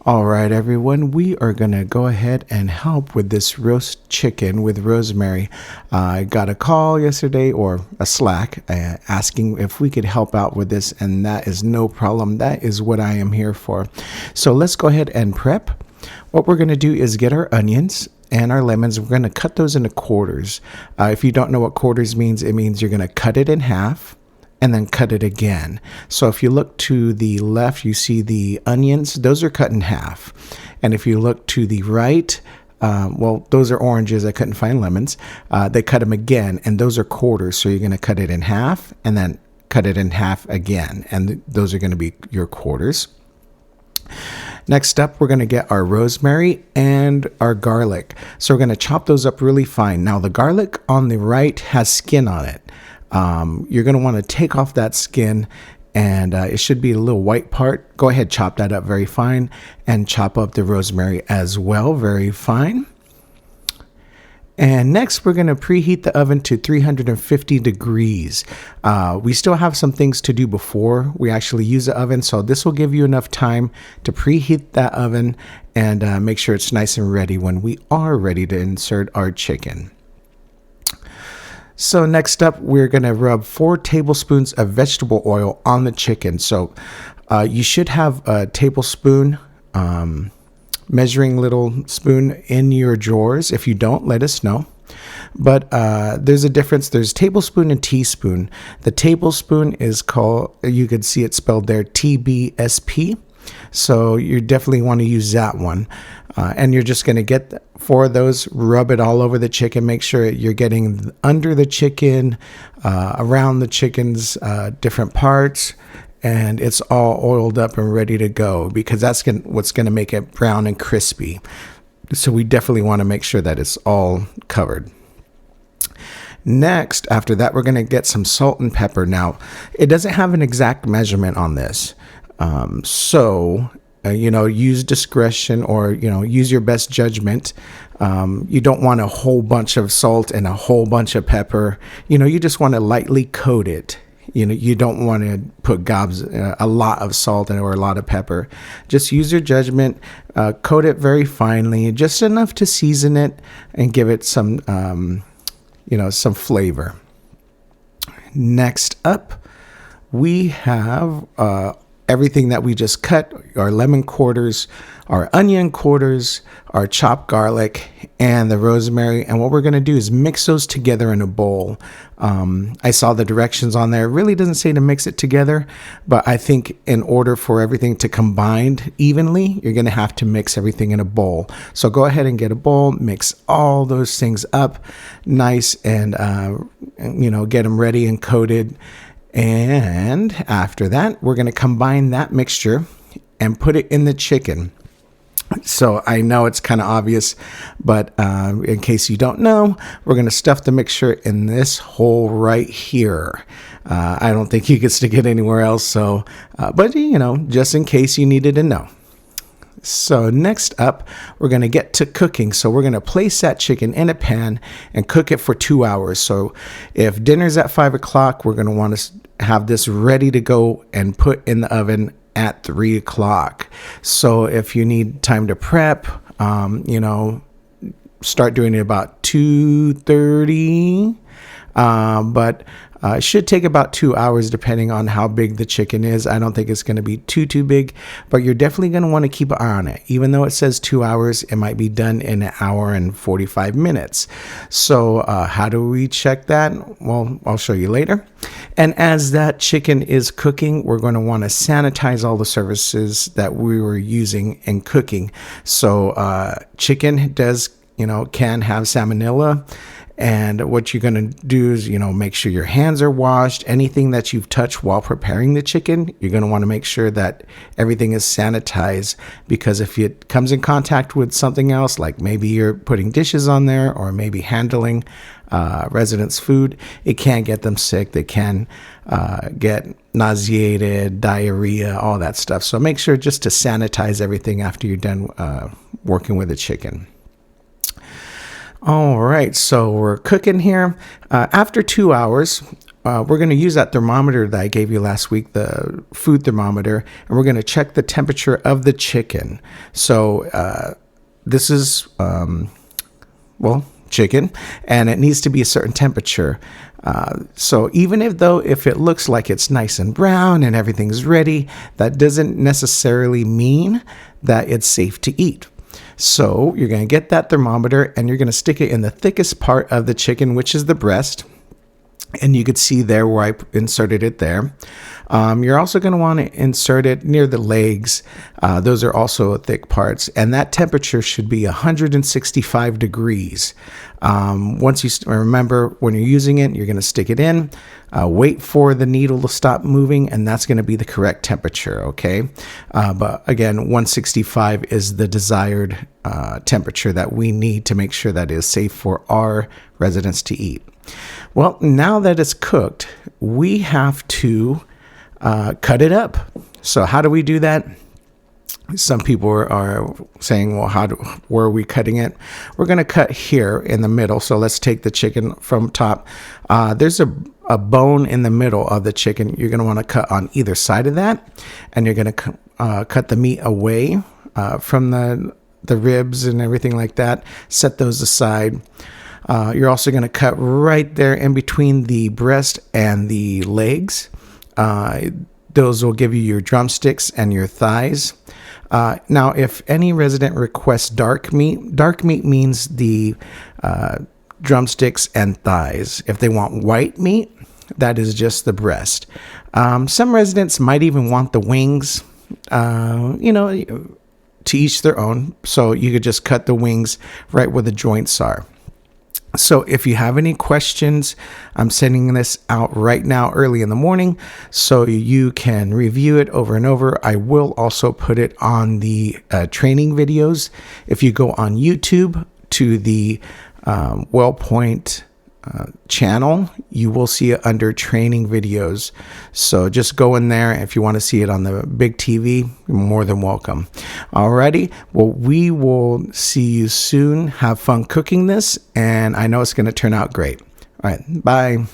All right, everyone, we are going to go ahead and help with this roast chicken with Rosemary. I got a call yesterday or a Slack asking if we could help out with this, and that is no problem. That is what I am here for. So let's go ahead and prep. What we're going to do is get our onions and our lemons. We're going to cut those into quarters. If you don't know what quarters means, it means you're going to cut it in half and then cut it again. So if you look to the left, you see the onions. Those are cut in half. And if you look to the right, well, those are oranges. I couldn't find lemons. They cut them again, and those are quarters. So you're going to cut it in half and then cut it in half again. And those are going to be your quarters. Next up, we're going to get our rosemary and our garlic. So we're going to chop those up really fine. Now, the garlic on the right has skin on it. You're going to want to take off that skin, and it should be a little white part. Go ahead, chop that up very fine, and chop up the rosemary as well, very fine. And next, we're going to preheat the oven to 350 degrees. We still have some things to do before we actually use the oven, so this will give you enough time to preheat that oven and make sure it's nice and ready when we are ready to insert our chicken. So next up, we're going to rub 4 tablespoons of vegetable oil on the chicken. So you should have a tablespoon, measuring little spoon in your drawers. If you don't, let us know. But there's a difference. There's tablespoon and teaspoon. The tablespoon is called, you could see it spelled there, TBSP. So you definitely want to use that one. And you're just going to get 4 of those, rub it all over the chicken, make sure you're getting under the chicken, around the chicken's different parts, and it's all oiled up and ready to go, because that's what's going to make it brown and crispy. So we definitely want to make sure that it's all covered. Next, after that, we're going to get some salt and pepper. Now, it doesn't have an exact measurement on this. Use discretion, or, use your best judgment. You don't want a whole bunch of salt and a whole bunch of pepper. You just want to lightly coat it. You don't want to put a lot of salt or a lot of pepper. Just use your judgment, coat it very finely, just enough to season it and give it some, some flavor. Next up, we have, everything that we just cut, our lemon quarters, our onion quarters, our chopped garlic, and the rosemary. And what we're going to do is mix those together in a bowl. I saw the directions on there. It really doesn't say to mix it together, but I think in order for everything to combine evenly, you're going to have to mix everything in a bowl. So go ahead and get a bowl, mix all those things up nice, and, get them ready and coated. And after that, we're going to combine that mixture and put it in the chicken. So I know it's kind of obvious, but in case you don't know, we're going to stuff the mixture in this hole right here. I don't think you can stick it anywhere else. So, but just in case you needed to know. So next up, we're going to get to cooking. So we're going to place that chicken in a pan and cook it for 2 hours. So if dinner's at 5 o'clock, we're going to want to have this ready to go and put in the oven at 3 o'clock. So if you need time to prep, start doing it about 2:30. But it should take about 2 hours depending on how big the chicken is. I don't think it's going to be too big, but you're definitely going to want to keep an eye on it. Even though it says 2 hours, it might be done in 1 hour and 45 minutes. So how do we check that? Well, I'll show you later. And as that chicken is cooking, we're going to want to sanitize all the surfaces that we were using in cooking. So chicken does, can have salmonella. And what you're going to do is, make sure your hands are washed. Anything that you've touched while preparing the chicken, you're going to want to make sure that everything is sanitized, because if it comes in contact with something else, like maybe you're putting dishes on there or maybe handling residents' food, it can get them sick. They can get nauseated, diarrhea, all that stuff. So make sure just to sanitize everything after you're done working with the chicken. All right, so we're cooking here. After 2 hours, we're going to use that thermometer that I gave you last week, the food thermometer, and we're going to check the temperature of the chicken. So this is, chicken, and it needs to be a certain temperature. So even if it looks like it's nice and brown and everything's ready, that doesn't necessarily mean that it's safe to eat. So you're going to get that thermometer and you're going to stick it in the thickest part of the chicken, which is the breast. And you could see there where I inserted it there. You're also going to want to insert it near the legs. Those are also thick parts. And that temperature should be 165 degrees. Once you remember, when you're using it, you're going to stick it in, wait for the needle to stop moving, and that's going to be the correct temperature, okay? But again, 165 is the desired temperature that we need to make sure that it is safe for our residents to eat. Well, now that it's cooked, we have to cut it up. So how do we do that? Some people are saying, well, where are we cutting it? We're going to cut here in the middle. So let's take the chicken from top. There's a bone in the middle of the chicken. You're going to want to cut on either side of that. And you're going to cut the meat away from the ribs and everything like that. Set those aside. You're also going to cut right there in between the breast and the legs. Those will give you your drumsticks and your thighs. Now, if any resident requests dark meat means the drumsticks and thighs. If they want white meat, that is just the breast. Some residents might even want the wings, to each their own. So you could just cut the wings right where the joints are. So if you have any questions, I'm sending this out right now early in the morning so you can review it over and over. I will also put it on the training videos. If you go on YouTube to the WellPoint channel, you will see it under training videos. So just go in there. If you want to see it on the big TV, you're more than welcome. Alrighty. Well, we will see you soon. Have fun cooking this, and I know it's going to turn out great. All right. Bye.